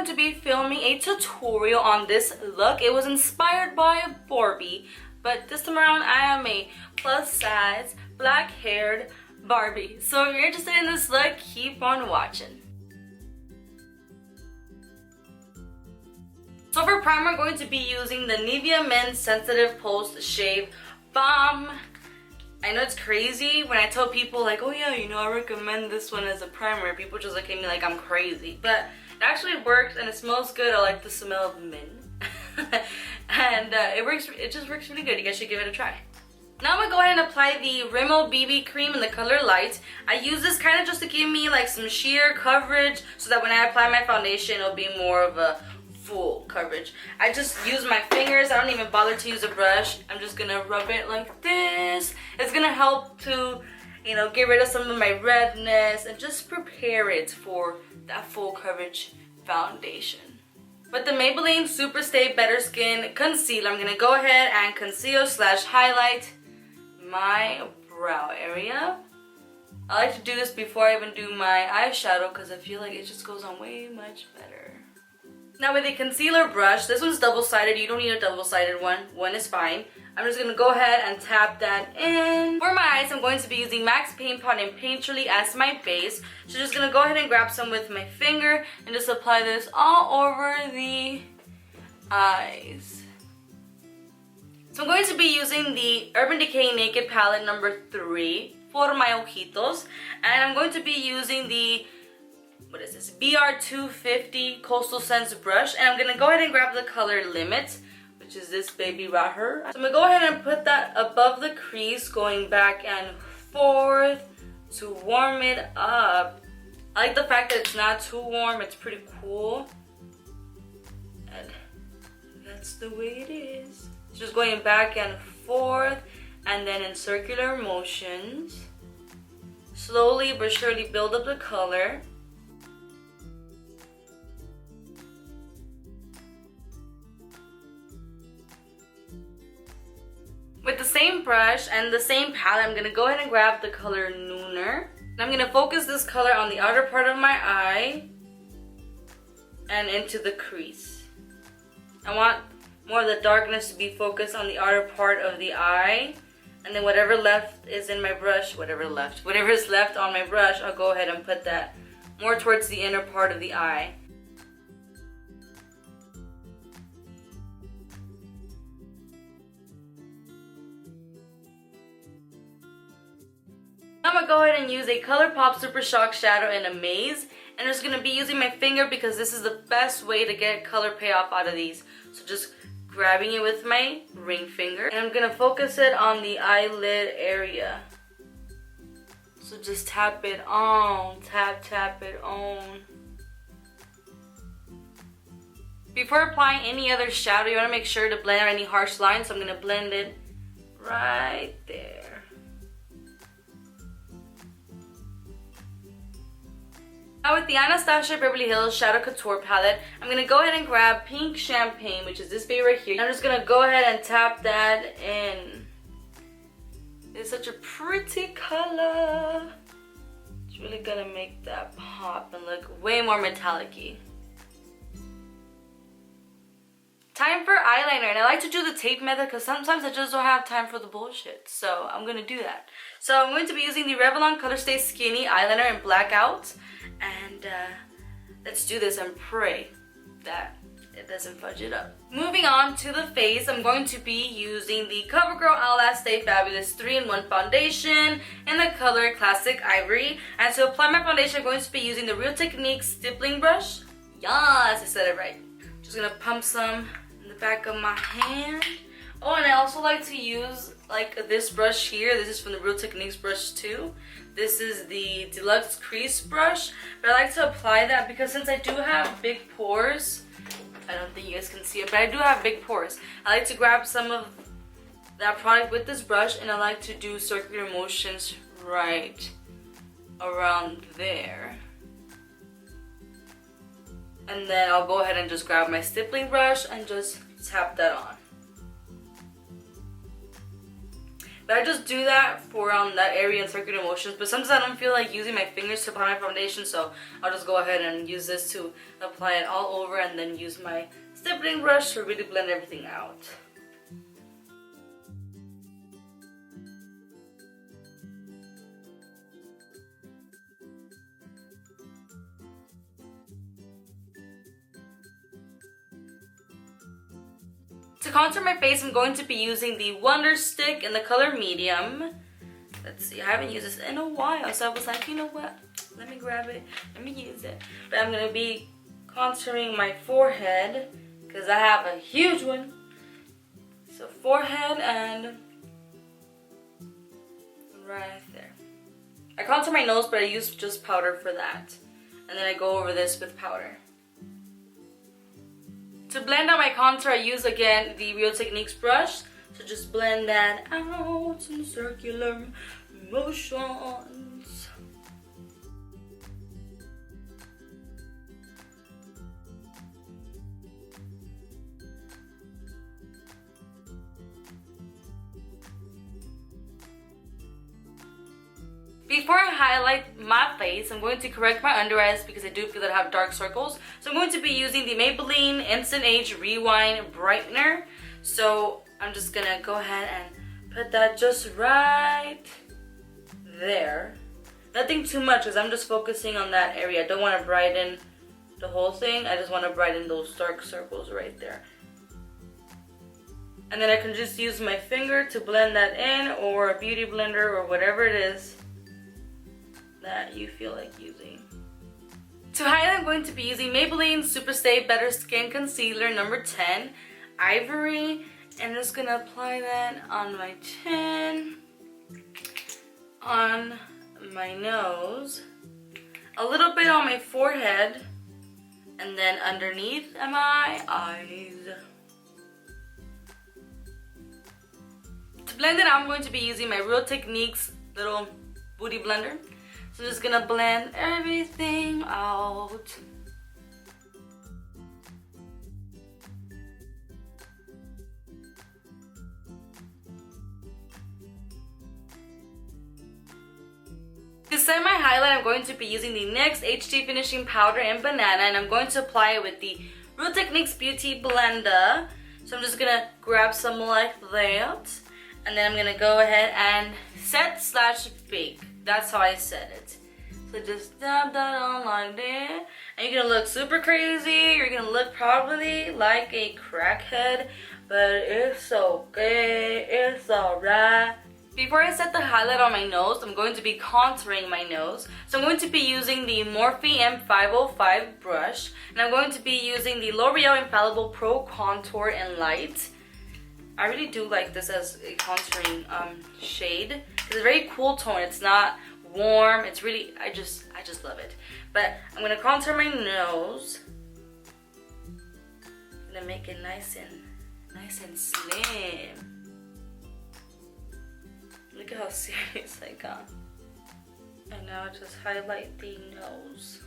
to be filming a tutorial on this look. It was inspired by Barbie, but this time around I am a plus size, black haired Barbie. So if you're interested in this look, keep on watching. So for primer, I'm going to be using the Nivea Men's Sensitive Post Shave Balm. I know it's crazy when I tell people like, oh yeah, you know, I recommend this one as a primer. People just look at me like I'm crazy. But it actually works and it smells good. I like the smell of mint. And it just works really good. You guys should give it a try. Now I'm going to go ahead and apply the Rimmel BB cream in the color Light. I use this kind of just to give me like some sheer coverage so that when I apply my foundation, it'll be more of a full coverage. I just use my fingers. I don't even bother to use a brush. I'm just gonna rub it like this. It's gonna help to, you know, get rid of some of my redness and just prepare it for that full coverage foundation. With the Maybelline Super Stay Better Skin Concealer, I'm gonna go ahead and conceal / highlight my brow area. I like to do this before I even do my eyeshadow because I feel like it just goes on way much better. Now with a concealer brush, this one's double-sided. You don't need a double-sided one. One is fine. I'm just going to go ahead and tap that in. For my eyes, I'm going to be using MAC's Paint Pot and Painterly as my base. So just going to go ahead and grab some with my finger and just apply this all over the eyes. So I'm going to be using the Urban Decay Naked Palette number 3 for my ojitos. And I'm going to be using the BR250 Coastal Scents brush, and I'm gonna go ahead and grab the color Limit, which is this baby right here. So I'm gonna go ahead and put that above the crease, going back and forth to warm it up. I like the fact that it's not too warm, it's pretty cool, and that's the way it is. It's just going back and forth, and then in circular motions, slowly but surely build up the color. With the same brush and the same palette, I'm going to go ahead and grab the color Nooner. And I'm going to focus this color on the outer part of my eye and into the crease. I want more of the darkness to be focused on the outer part of the eye. And then whatever left is in my brush, whatever is left on my brush, I'll go ahead and put that more towards the inner part of the eye. I'm going to go ahead and use a ColourPop Super Shock Shadow in Amaze. And I'm just going to be using my finger because this is the best way to get color payoff out of these. So just grabbing it with my ring finger. And I'm going to focus it on the eyelid area. So just tap it on. Tap it on. Before applying any other shadow, you want to make sure to blend out any harsh lines. So I'm going to blend it right there. Now with the Anastasia Beverly Hills Shadow Couture palette, I'm going to go ahead and grab Pink Champagne, which is this baby right here. I'm just going to go ahead and tap that in. It's such a pretty color. It's really going to make that pop and look way more metallic-y. Time for eyeliner, and I like to do the tape method because sometimes I just don't have time for the bullshit. So I'm going to do that. So I'm going to be using the Revlon Colorstay Skinny Eyeliner in Blackout. And let's do this and pray that it doesn't fudge it up. Moving on to the face, I'm going to be using the Covergirl Outlast Stay Fabulous 3-in-1 Foundation in the color Classic Ivory. And to apply my foundation, I'm going to be using the Real Techniques stippling brush. Yes, I said it right. Just gonna pump some in the back of my hand. Oh, and I also like to use like this brush here. This is from the Real Techniques brush too. This is the Deluxe Crease brush. But I like to apply that because since I do have big pores, I don't think you guys can see it, but I do have big pores. I like to grab some of that product with this brush and I like to do circular motions right around there. And then I'll go ahead and just grab my stippling brush and just tap that on. But I just do that for that area in circular motions. But sometimes I don't feel like using my fingers to apply my foundation, so I'll just go ahead and use this to apply it all over and then use my stippling brush to really blend everything out. To contour my face, I'm going to be using the Wonder Stick in the color medium. Let's see, I haven't used this in a while, so I was like, you know what? Let me grab it, let me use it. But I'm going to be contouring my forehead because I have a huge one. So forehead and right there. I contour my nose, but I use just powder for that. And then I go over this with powder. To blend out my contour, I use again the Real Techniques brush. So just blend that out in circular motions. Before I highlight my face, I'm going to correct my under eyes because I do feel that I have dark circles. So I'm going to be using the Maybelline Instant Age Rewind Brightener. So I'm just gonna go ahead and put that just right there. Nothing too much because I'm just focusing on that area. I don't want to brighten the whole thing. I just want to brighten those dark circles right there. And then I can just use my finger to blend that in, or a beauty blender, or whatever it is that you feel like using. To highlight, I'm going to be using Maybelline Super Stay Better Skin Concealer number 10, Ivory, and I'm just gonna apply that on my chin, on my nose, a little bit on my forehead, and then underneath my eyes. To blend it out, I'm going to be using my Real Techniques little booty blender. So I'm just gonna blend everything out. To set my highlight, I'm going to be using the NYX HD Finishing Powder in Banana, and I'm going to apply it with the Real Techniques Beauty Blender. So I'm just gonna grab some like that, and then I'm gonna go ahead and set/bake. That's how I set it. So just dab that on like that. And you're gonna look super crazy. You're gonna look probably like a crackhead, but it's okay. It's alright. Before I set the highlight on my nose, I'm going to be contouring my nose. So I'm going to be using the Morphe M505 brush. And I'm going to be using the L'Oreal Infallible Pro Contour in Light. I really do like this as a contouring shade. It's a very cool tone. It's not warm. It's really, I just love it. But I'm gonna contour my nose. I'm gonna make it nice and slim. Look at how serious I got. And now just highlight the nose.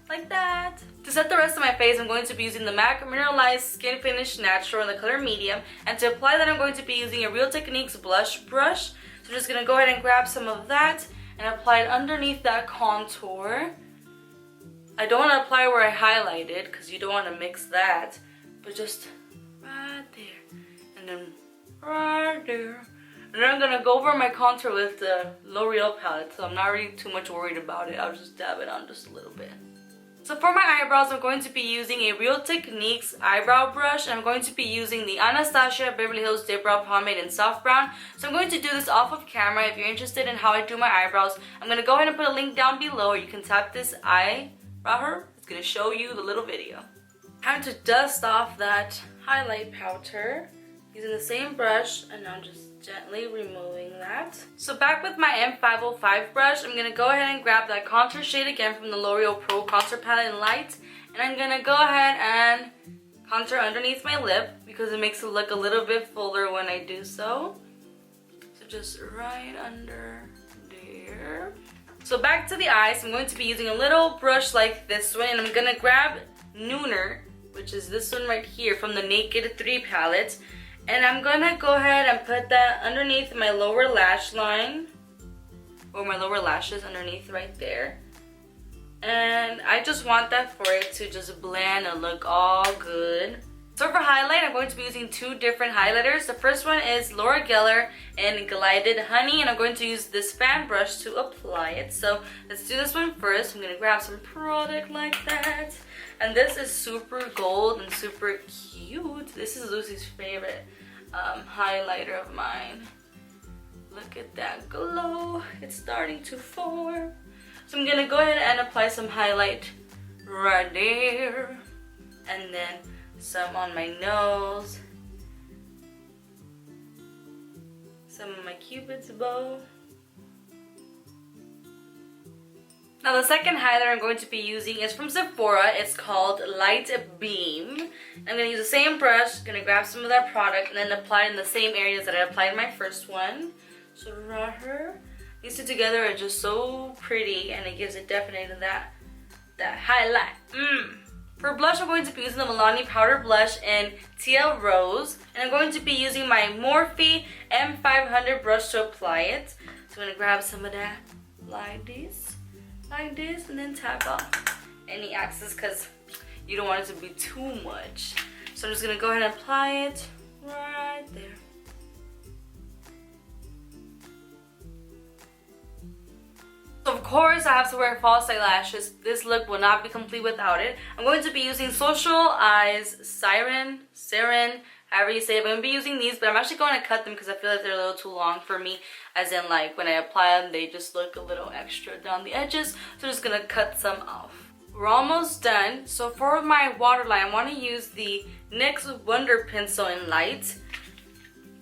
Like that. To set the rest of my face, I'm going to be using the MAC Mineralize Skin Finish Natural in the color medium. And to apply that, I'm going to be using a Real Techniques blush brush. So I'm just going to go ahead and grab some of that and apply it underneath that contour. I don't want to apply where I highlighted because you don't want to mix that. But just right there. And then right there. And then I'm going to go over my contour with the L'Oreal palette. So I'm not really too much worried about it. I'll just dab it on just a little bit. So for my eyebrows, I'm going to be using a Real Techniques eyebrow brush. And I'm going to be using the Anastasia Beverly Hills Dipbrow Pomade in Soft Brown. So I'm going to do this off of camera. If you're interested in how I do my eyebrows, I'm going to go ahead and put a link down below. Or you can tap this eyebrow. It's going to show you the little video. Time to dust off that highlight powder using the same brush, and I'm just gently removing that. So back with my M505 brush, I'm going to go ahead and grab that contour shade again from the L'Oreal Pro Contour Palette in Light, and I'm going to go ahead and contour underneath my lip because it makes it look a little bit fuller when I do so. So just right under there. So back to the eyes, I'm going to be using a little brush like this one, and I'm going to grab Nooner, which is this one right here from the Naked 3 palette. And I'm gonna go ahead and put that underneath my lower lash line, or my lower lashes underneath right there. And I just want that for it to just blend and look all good. So for highlight, I'm going to be using two different highlighters. The first one is Laura Geller in Glided Honey, and I'm going to use this fan brush to apply it. So let's do this one first. I'm gonna grab some product like that. And this is super gold and super cute. This is Lucy's favorite highlighter of mine. Look at that glow. It's starting to form. So I'm gonna go ahead and apply some highlight right there. And then some on my nose, some of my Cupid's bow. Now the second highlighter I'm going to be using is from Sephora. It's called Light Beam. I'm going to use the same brush, going to grab some of that product and then apply it in the same areas that I applied in my first one. So right here. These two together are just so pretty and it gives it definitely that highlight. For blush, I'm going to be using the Milani Powder Blush in TL Rose. And I'm going to be using my Morphe M500 brush to apply it. So I'm going to grab some of that like this, and then tap off any excess because you don't want it to be too much. So I'm just going to go ahead and apply it right there. So of course I have to wear false eyelashes. This look will not be complete without it. I'm going to be using Social Eyes Siren, however you say it. I'm going to be using these, but I'm actually going to cut them because I feel like they're a little too long for me. As in, like, when I apply them, they just look a little extra down the edges. So I'm just going to cut some off. We're almost done. So for my waterline, I want to use the NYX Wonder Pencil in Light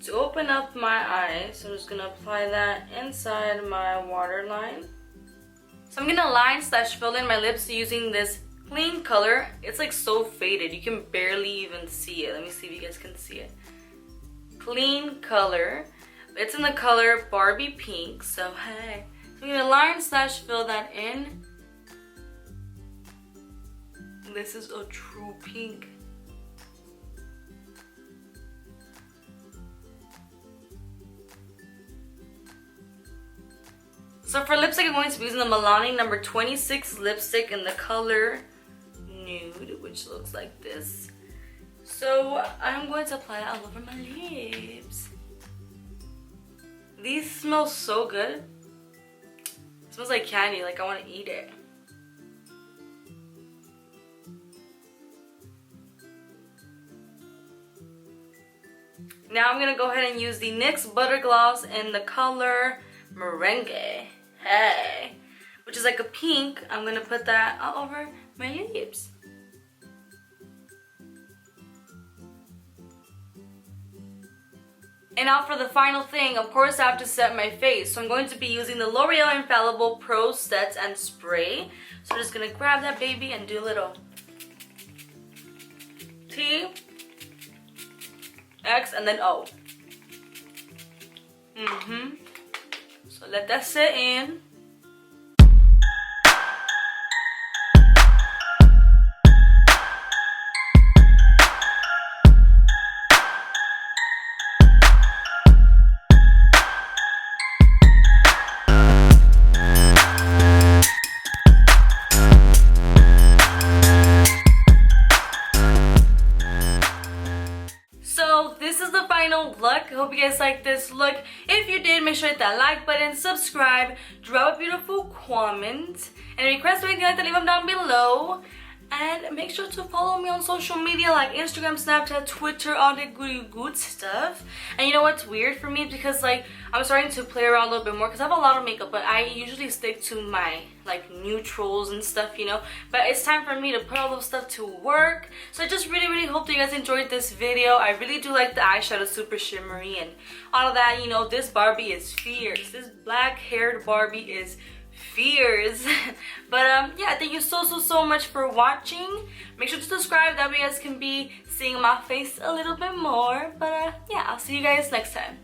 to open up my eyes. So I'm just going to apply that inside my waterline. So I'm gonna line / fill in my lips using this clean color. It's like so faded, you can barely even see it. Let me see if you guys can see it. Clean color. It's in the color Barbie Pink, so hey. So I'm gonna line / fill that in. This is a true pink. So for lipstick, I'm going to be using the Milani number 26 lipstick in the color Nude, which looks like this. So I'm going to apply that all over my lips. These smell so good. It smells like candy, like I want to eat it. Now I'm going to go ahead and use the NYX Butter Gloss in the color Merengue. Hey, which is like a pink. I'm gonna put that all over my lips. And now for the final thing, of course I have to set my face. So I'm going to be using the L'Oreal Infallible Pro Set and Spray. So I'm just gonna grab that baby and do a little T, X, and then O. So let that sit in. Look, I hope you guys like this look. If you did, make sure to hit that like button, subscribe, drop a beautiful comment, and request or anything like that, leave them down below. And make sure to follow me on social media like Instagram, Snapchat, Twitter, all the good stuff. And you know what's weird for me? Because like I'm starting to play around a little bit more because I have a lot of makeup, but I usually stick to my like neutrals and stuff, you know. But it's time for me to put all those stuff to work. So I just really hope that you guys enjoyed this video. I really do like the eyeshadow, super shimmery and all of that. You know, this Barbie is fierce. This black haired Barbie is fierce. But yeah, thank you so much for watching. Make sure to subscribe, that way you guys can be seeing my face a little bit more. But yeah, I'll see you guys next time.